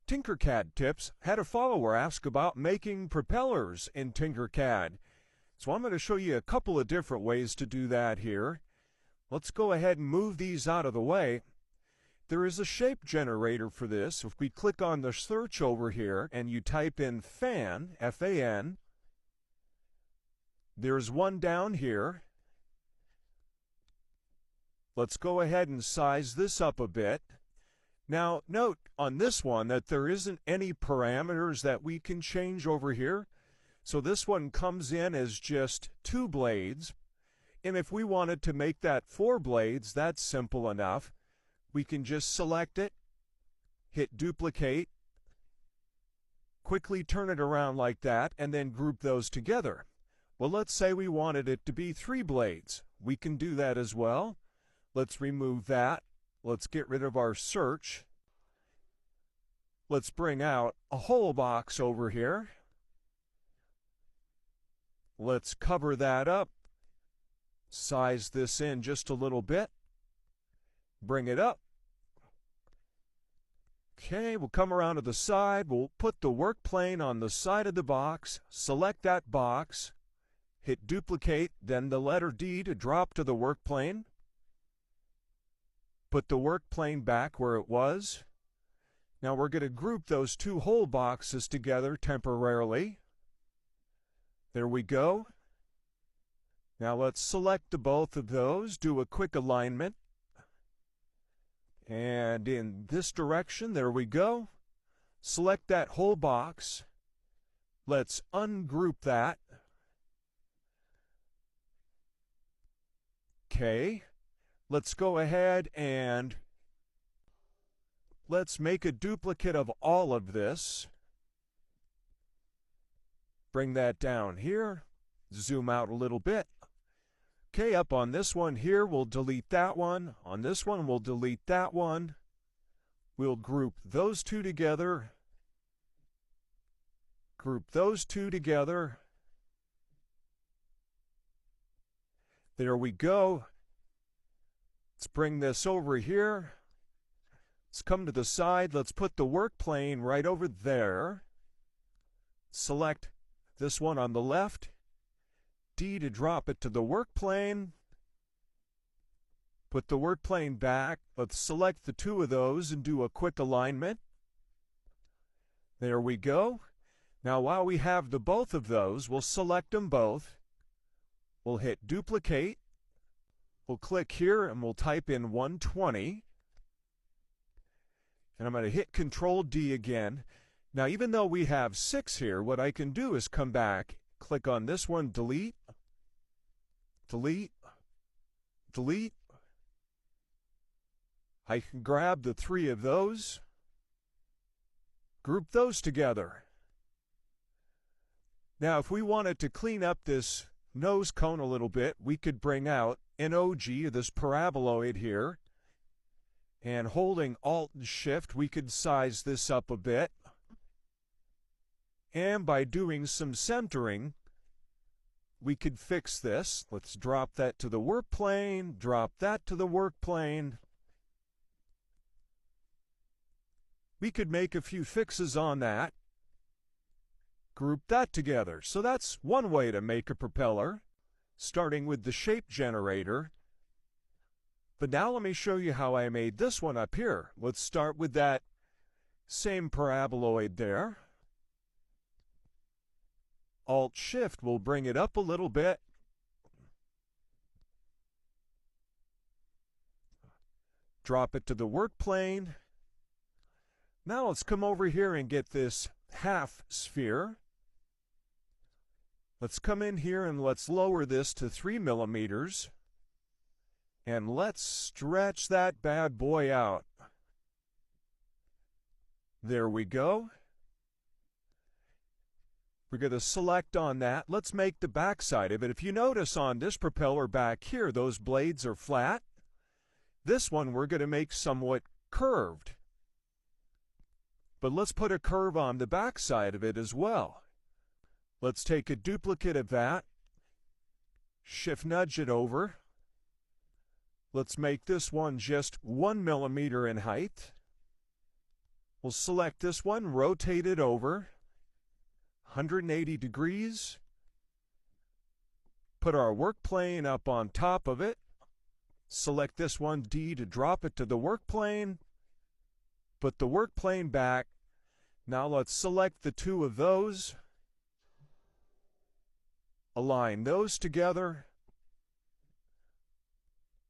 TinkerCAD tips, had a follower ask about making propellers in TinkerCAD. So I'm going to show you a couple of different ways to do that here. Let's go ahead and move these out of the way. There is a shape generator for this. If we click on the search over here and you type in fan, F-A-N, there's one down here. Let's go ahead and size this up a bit. Now, note on this one that there isn't any parameters that we can change over here. So this one comes in as just 2 blades. And if we wanted to make that 4 blades, that's simple enough. We can just select it, hit duplicate, quickly turn it around like that, and then group those together. Well, let's say we wanted it to be 3 blades. We can do that as well. Let's remove that. Let's get rid of our search. Let's bring out a whole box over here. Let's cover that up. Size this in just a little bit. Bring it up. Okay, we'll come around to the side. We'll put the work plane on the side of the box. Select that box. Hit duplicate, then the letter D to drop to the work plane. Put the work plane back where it was. Now we're going to group those 2 whole boxes together temporarily. There we go. Now let's select the both of those, do a quick alignment. And in this direction, there we go. Select that whole box. Let's ungroup that. Okay. Let's go ahead and let's make a duplicate of all of this. Bring that down here. Zoom out a little bit. Okay, up on this one here, we'll delete that one. On this one, we'll delete that one. We'll group those 2 together. Group those 2 together. There we go. Let's bring this over here. Let's come to the side. Let's put the work plane right over there. Select this one on the left. D to drop it to the work plane. Put the work plane back. Let's select the 2 of those and do a quick alignment. There we go. Now while we have the both of those, we'll select them both. We'll hit duplicate. We'll click here and we'll type in 120. And I'm going to hit Control D again. Now even though we have 6 here, what I can do is come back, click on this one, delete, delete, delete. I can grab the 3 of those, group those together. Now if we wanted to clean up this nose cone a little bit, we could bring out an OG, this paraboloid here, and holding Alt and Shift, we could size this up a bit. And by doing some centering, we could fix this. Let's drop that to the work plane, drop that to the work plane. We could make a few fixes on that. Group that together. So that's one way to make a propeller, starting with the shape generator. But now let me show you how I made this one up here. Let's start with that same paraboloid there. Alt-Shift will bring it up a little bit. Drop it to the work plane. Now let's come over here and get this half sphere. Let's come in here and let's lower this to 3 millimeters. And let's stretch that bad boy out. There we go. We're going to select on that. Let's make the back side of it. If you notice on this propeller back here, those blades are flat. This one we're going to make somewhat curved. But let's put a curve on the back side of it as well. Let's take a duplicate of that. Shift nudge it over. Let's make this one just 1 millimeter in height. We'll select this one, rotate it over 180 degrees, put our work plane up on top of it, select this one, D, to drop it to the work plane, put the work plane back. Now let's select the two of those, align those together.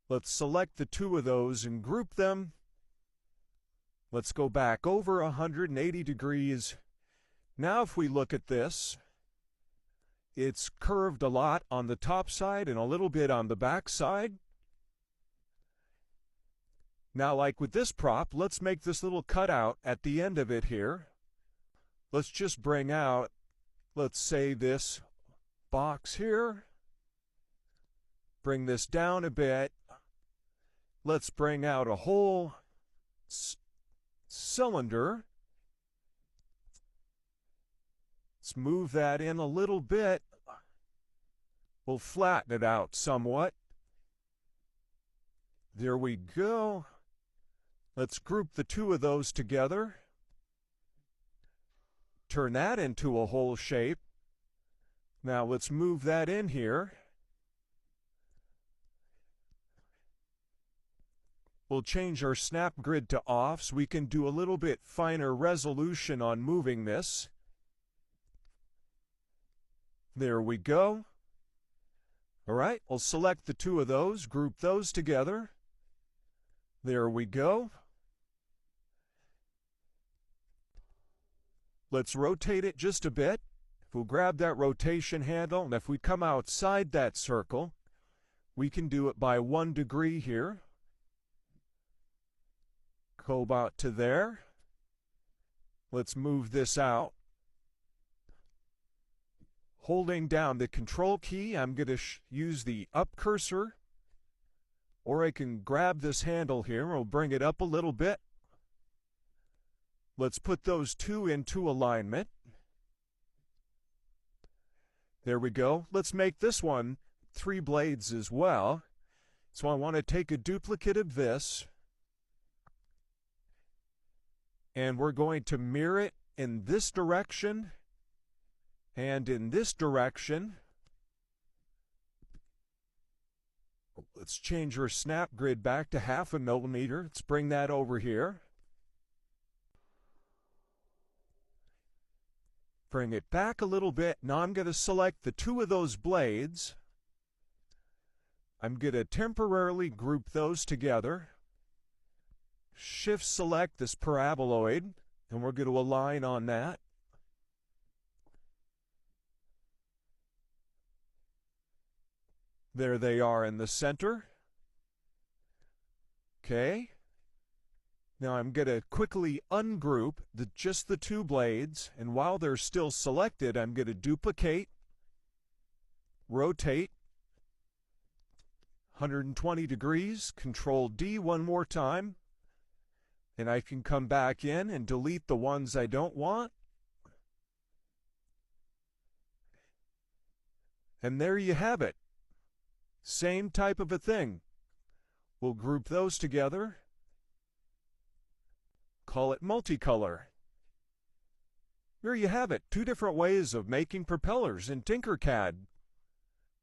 Let's select the two of those and group them. Let's go back over 180 degrees. Now if we look at this, it's curved a lot on the top side and a little bit on the back side. Now, like with this prop, let's make this little cutout at the end of it here. Let's just bring out, let's say, this box here. Bring this down a bit. Let's bring out a whole cylinder. Let's move that in a little bit. We'll flatten it out somewhat. There we go. Let's group the two of those together. Turn that into a whole shape. Now let's move that in here. We'll change our snap grid to off so we can do a little bit finer resolution on moving this. There we go. All right, we'll select the two of those, group those together. There we go. Let's rotate it just a bit. If we'll grab that rotation handle, and if we come outside that circle, we can do it by 1 degree here. Go about to there. Let's move this out. Holding down the control key, I'm going to use the up cursor, or I can grab this handle here and we'll bring it up a little bit. Let's put those two into alignment. There we go. Let's make this one 3 blades as well. So I want to take a duplicate of this, and we're going to mirror it in this direction and in this direction. Let's change our snap grid back to 0.5 millimeter. Let's bring that over here. Bring it back a little bit. Now I'm going to select the two of those blades. I'm going to temporarily group those together. Shift select this paraboloid, and we're going to align on that. There they are in the center. Okay. Now I'm going to quickly ungroup just the two blades, and while they're still selected, I'm going to duplicate, rotate 120 degrees, Control D one more time, and I can come back in and delete the ones I don't want. And there you have it. Same type of a thing. We'll group those together. Call it multicolor. There you have it. 2 different ways of making propellers in TinkerCAD.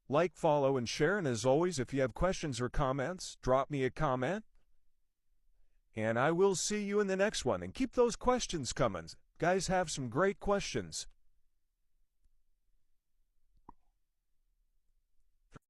Like, follow, and share. And as always, if you have questions or comments, drop me a comment. And I will see you in the next one. And keep those questions coming. Guys have some great questions.